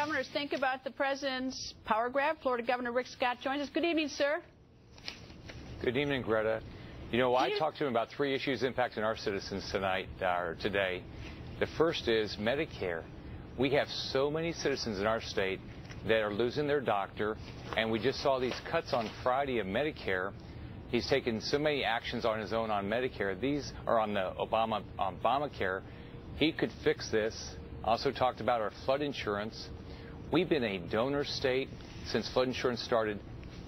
Governors think about the president's power grab. Florida Governor Rick Scott joins us. Good evening, sir. Good evening, Greta. You know, I talked to him about 3 issues impacting our citizens today. The first is Medicare. We have so many citizens in our state that are losing their doctor, and we just saw these cuts on Friday of Medicare. He's taken so many actions on his own on Medicare. These are on the Obamacare. He could fix this. Also talked about our flood insurance. We've been a donor state since flood insurance started,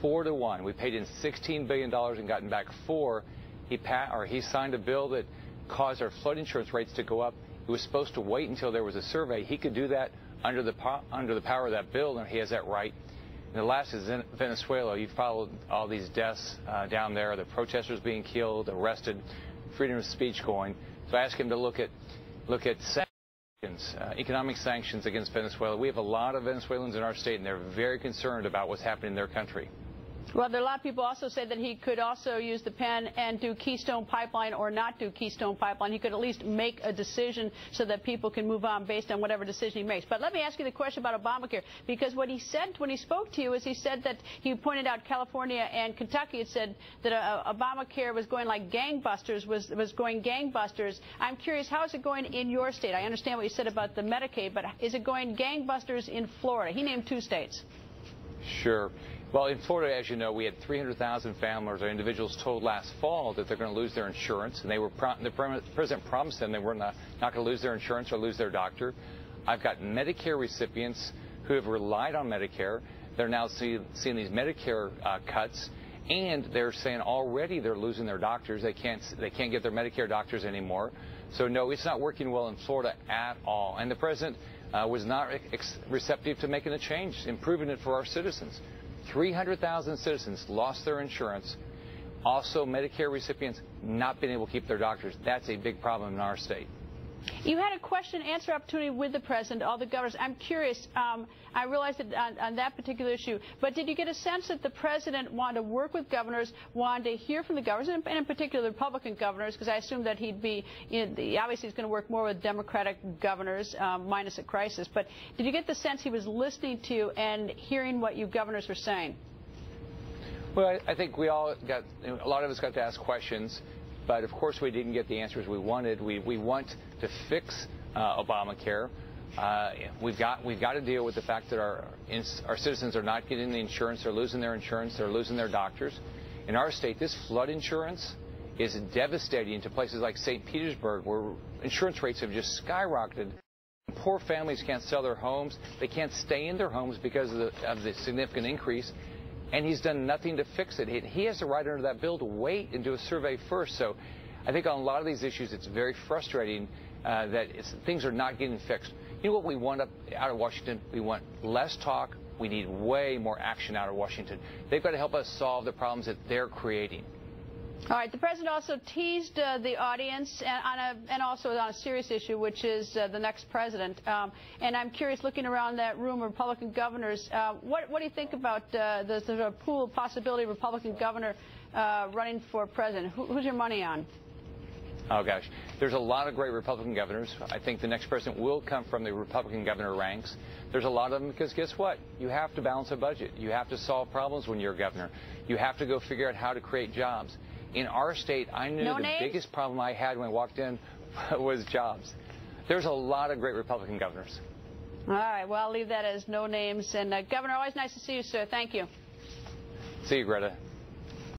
4-1. We paid in $16 billion and gotten back 4. He signed a bill that caused our flood insurance rates to go up. It was supposed to wait until there was a survey. He could do that under the power of that bill, and he has that right. And the last is in Venezuela. You followed all these deaths down there, the protesters being killed, arrested, freedom of speech going. So I asked him to look at sanctions, economic sanctions against Venezuela. We have a lot of Venezuelans in our state, and they're very concerned about what's happening in their country. Well, there are a lot of people also say that he could also use the pen and do Keystone Pipeline or not do Keystone Pipeline. He could at least make a decision so that people can move on based on whatever decision he makes. But let me ask you the question about Obamacare, because what he said when he spoke to you is he said that he pointed out California and Kentucky had said that Obamacare was going like gangbusters, was going gangbusters. I'm curious, how is it going in your state? I understand what you said about the Medicaid, but is it going gangbusters in Florida? He named 2 states. Sure. Well, in Florida, as you know, we had 300,000 families or individuals told last fall that they're going to lose their insurance, and the president promised them they were not going to lose their insurance or lose their doctor. I've got Medicare recipients who have relied on Medicare. They're now seeing these Medicare cuts, and they're saying already they're losing their doctors. They can't get their Medicare doctors anymore. So no, it's not working well in Florida at all. And the president was not receptive to making a change, improving it for our citizens. 300,000 citizens lost their insurance. Also, Medicare recipients not being able to keep their doctors. That's a big problem in our state. You had a question-and-answer opportunity with the president, all the governors. I'm curious. I realized that on that particular issue, but did you get a sense that the president wanted to work with governors, wanted to hear from the governors, and in particular the Republican governors, because I assume that he'd be, obviously he's going to work more with Democratic governors, minus a crisis. But did you get the sense he was listening to you and hearing what you governors were saying? Well, I think we all got, a lot of us got to ask questions. But, of course, we didn't get the answers we wanted. We want to fix Obamacare. We've got to deal with the fact that our citizens are not getting the insurance. They're losing their insurance. They're losing their doctors. In our state, this flood insurance is devastating to places like St. Petersburg, where insurance rates have just skyrocketed. Poor families can't sell their homes. They can't stay in their homes because of the significant increase. And he's done nothing to fix it. He has the right under that bill to wait and do a survey first. So I think on a lot of these issues, it's very frustrating that things are not getting fixed. You know what we want out of Washington? We want less talk. We need way more action out of Washington. They've got to help us solve the problems that they're creating. All right. The president also teased the audience and also on a serious issue, which is the next president. And I'm curious, looking around that room of Republican governors, what do you think about the sort of pool of possibility of Republican governor running for president? Who's your money on? Oh, gosh. There's a lot of great Republican governors. I think the next president will come from the Republican governor ranks. There's a lot of them because guess what? You have to balance a budget. You have to solve problems when you're a governor. You have to go figure out how to create jobs. In our state, I knew the biggest problem I had when I walked in was jobs. There's a lot of great Republican governors. All right. Well, I'll leave that as no names. And, Governor, always nice to see you, sir. Thank you. See you, Greta.